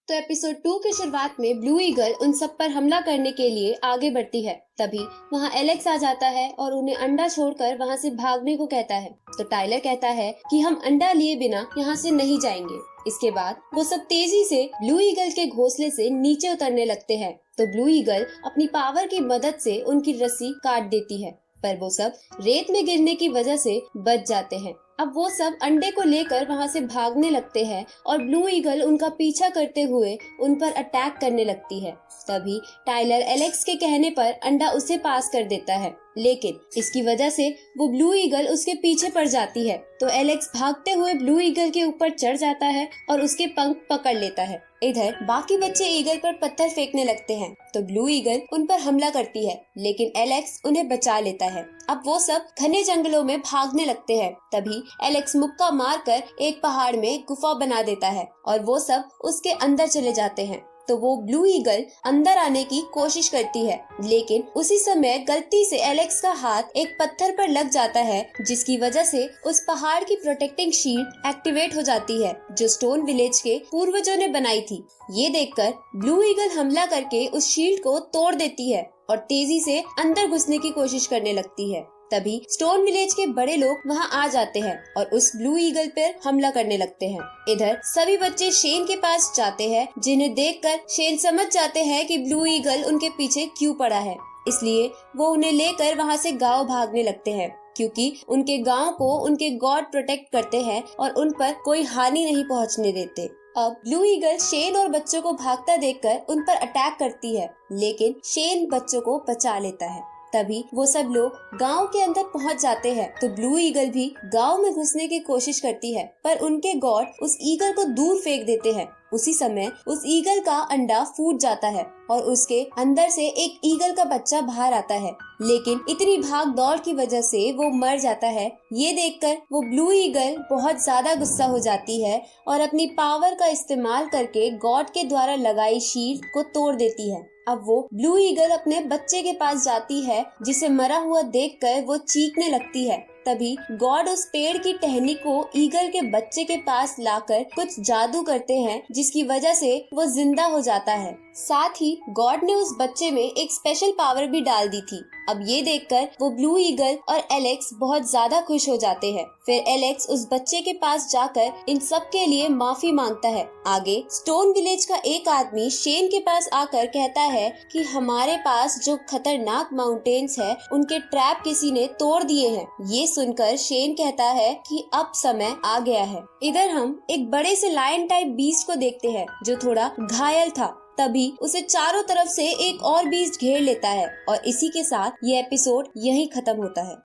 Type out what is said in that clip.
तो एपिसोड 2 की शुरुआत में ब्लू ईगल उन सब पर हमला करने के लिए आगे बढ़ती है। तभी वहाँ एलेक्स आ जाता है और उन्हें अंडा छोड़कर वहाँ से भागने को कहता है। तो टाइलर कहता है कि हम अंडा लिए बिना यहाँ से नहीं जाएंगे। इसके बाद वो सब तेजी से ब्लू ईगल के घोंसले से नीचे उतरने लगते हैं। तो ब्लू ईगल अपनी पावर की मदद से उनकी रस्सी काट देती है, पर वो सब रेत में गिरने की वजह से बच जाते हैं। अब वो सब अंडे को लेकर वहाँ से भागने लगते हैं और ब्लू ईगल उनका पीछा करते हुए उन पर अटैक करने लगती है। तभी टाइलर एलेक्स के कहने पर अंडा उसे पास कर देता है, लेकिन इसकी वजह से वो ब्लू ईगल उसके पीछे पड़ जाती है। तो एलेक्स भागते हुए ब्लू ईगल के ऊपर चढ़ जाता है और उसके पंख पकड़ लेता है। इधर बाकी बच्चे ईगल पर पत्थर फेंकने लगते हैं, तो ब्लू ईगल उन पर हमला करती है, लेकिन एलेक्स उन्हें बचा लेता है। अब वो सब घने जंगलों में भागने लगते हैं। तभी एलेक्स मुक्का मारकर एक पहाड़ में गुफा बना देता है और वो सब उसके अंदर चले जाते हैं। तो वो ब्लू ईगल अंदर आने की कोशिश करती है, लेकिन उसी समय गलती से एलेक्स का हाथ एक पत्थर पर लग जाता है, जिसकी वजह से उस पहाड़ की प्रोटेक्टिंग शील्ड एक्टिवेट हो जाती है जो स्टोन विलेज के पूर्वजों ने बनाई थी। ये देखकर ब्लू ईगल हमला करके उस शील्ड को तोड़ देती है और तेजी से अंदर घुसने की कोशिश करने लगती है। तभी स्टोन विलेज के बड़े लोग वहां आ जाते हैं और उस ब्लू ईगल पर हमला करने लगते हैं। इधर सभी बच्चे शेन के पास जाते हैं, जिन्हें देखकर शेन समझ जाते हैं कि ब्लू ईगल उनके पीछे क्यों पड़ा है। इसलिए वो उन्हें लेकर वहां से गांव भागने लगते हैं, क्योंकि उनके गांव को उनके गॉड प्रोटेक्ट करते हैं और उन पर कोई हानि नहीं पहुंचने देते। अब ब्लू ईगल शेन और बच्चों को भागता देखकर उन पर अटैक करती है, लेकिन शेन बच्चों को बचा लेता है। तभी वो सब लोग गांव के अंदर पहुंच जाते हैं। तो ब्लू ईगल भी गांव में घुसने की कोशिश करती है, पर उनके गॉड उस ईगल को दूर फेंक देते हैं। उसी समय उस ईगल का अंडा फूट जाता है और उसके अंदर से एक ईगल का बच्चा बाहर आता है, लेकिन इतनी भाग दौड़ की वजह से वो मर जाता है। ये देखकर वो ब्लू ईगल बहुत ज्यादा गुस्सा हो जाती है और अपनी पावर का इस्तेमाल करके गॉड के द्वारा लगाई शील्ड को तोड़ देती है। अब वो ब्लू ईगल अपने बच्चे के पास जाती है, जिसे मरा हुआ देखकर वो चीखने लगती है। तभी गॉड उस पेड़ की टहनी को ईगल के बच्चे के पास लाकर कुछ जादू करते हैं, जिसकी वजह से वो जिंदा हो जाता है। साथ ही गॉड ने उस बच्चे में एक स्पेशल पावर भी डाल दी थी। अब ये देखकर वो ब्लू ईगल और एलेक्स बहुत ज्यादा खुश हो जाते हैं। फिर एलेक्स उस बच्चे के पास जाकर इन सब के लिए माफी मांगता है। आगे स्टोन विलेज का एक आदमी शेन के पास आकर कहता है कि हमारे पास जो खतरनाक माउंटेन्स है, उनके ट्रैप किसी ने तोड़ दिए हैं। ये सुनकर शेन कहता है कि अब समय आ गया है। इधर हम एक बड़े से लायन टाइप बीस्ट को देखते हैं, जो थोड़ा घायल था। तभी उसे चारों तरफ से एक और बीस्ट घेर लेता है और इसी के साथ ये एपिसोड यहीं खत्म होता है।